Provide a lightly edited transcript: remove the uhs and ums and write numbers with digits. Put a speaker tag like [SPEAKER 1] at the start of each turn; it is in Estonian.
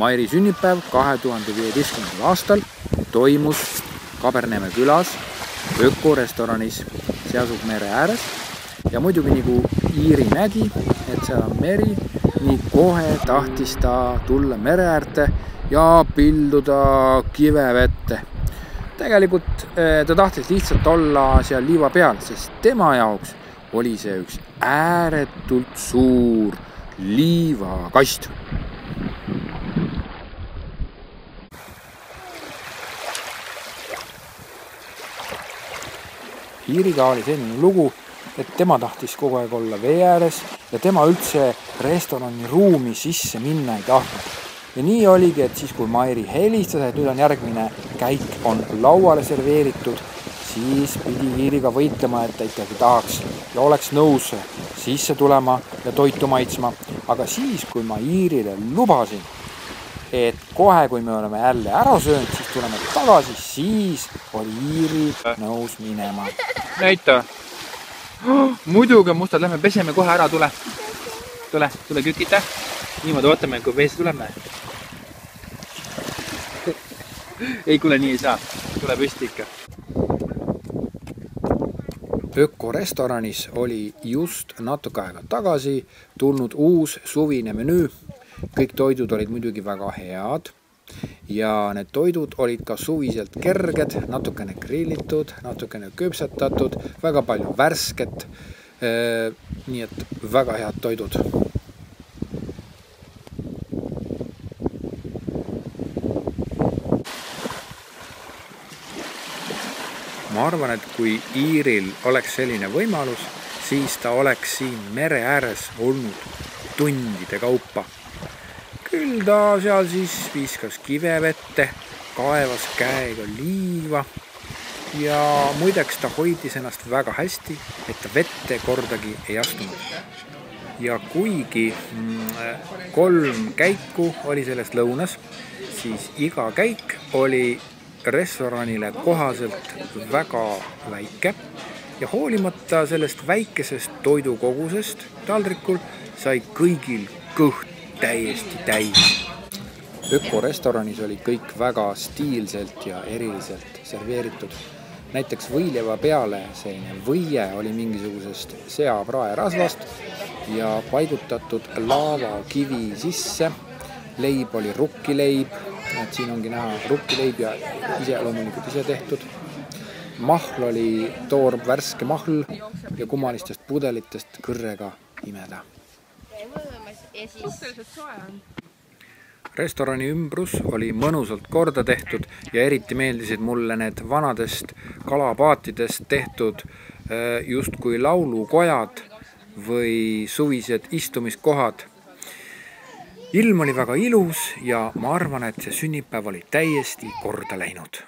[SPEAKER 1] Mairi sünnipäev 2015. aastal toimus Kaberneeme külas ökorestoranis. See asub mere ääres ja muidugi nagu Iiri nägi, et seal on meri, nii kohe tahtis ta tulla mere äärde ja pilduda kivevette. Tegelikult ta tahtis lihtsalt olla seal liiva peal, sest tema jaoks oli see üks ääretult suur liivakast. Iiriga oli selline lugu, et tema tahtis kogu aeg olla vee ääres ja tema üldse restorani ruumi sisse minna ei tahtnud. Ja nii oligi, et siis kui Mairi helistas, et nüüd on järgmine käik on lauale serveeritud, siis pidi Iiriga võitlema, et ta ikkagi tahaks ja oleks nõus sisse tulema ja toitu maitsma. Aga siis, kui ma Iirile lubasin, et kohe, kui me oleme jälle ära söönud, siis tuleme tagasi, siis oli Iiri nõus minema.
[SPEAKER 2] Näita! Muidugi mustad, lähme peseme kohe ära, tule kükita. Niimoodi ootame, kui vees tuleme. Ei, kuule, nii ei saa. Tule püsti ikka.
[SPEAKER 1] Ökorestoranis oli just natuke aega tagasi tulnud uus suvine menüü. Kõik toidud olid muidugi väga head ja need toidud olid ka suviselt kerged, natukene grillitud, natukene küpsetatud, väga palju värsket, nii et väga head toidud. Ma arvan, et kui Iiril oleks selline võimalus, siis ta oleks siin mere ääres olnud tundide kaupa. Küll ta seal siis viskas kivevette, kaevas käega liiva ja muideks ta hoidis ennast väga hästi, et ta vette kordagi ei astunud. Ja kuigi 3 käiku oli sellest lõunas, siis iga käik oli restoranile kohaselt väga väike ja hoolimata sellest väikesest toidukogusest taldrikul sai kõigil kõht täiesti täis. Ökorestoranis oli kõik väga stiilselt ja eriliselt serveeritud. Näiteks võileiva peale selline võie oli mingisugusest seapraerasvast ja paigutatud laavakivi sisse. Leib oli rukkileib, et siin ongi näha rukkileib ja ise loomulikult ise tehtud. Mahl oli toor värske mahl ja kummalistest pudelitest kõrrega imeda. Restorani ümbrus oli mõnusalt korda tehtud ja eriti meeldisid mulle need vanadest kalapaatidest tehtud justkui laulukojad või suvised istumiskohad. Ilm oli väga ilus ja ma arvan, et see sünnipäev oli täiesti korda läinud.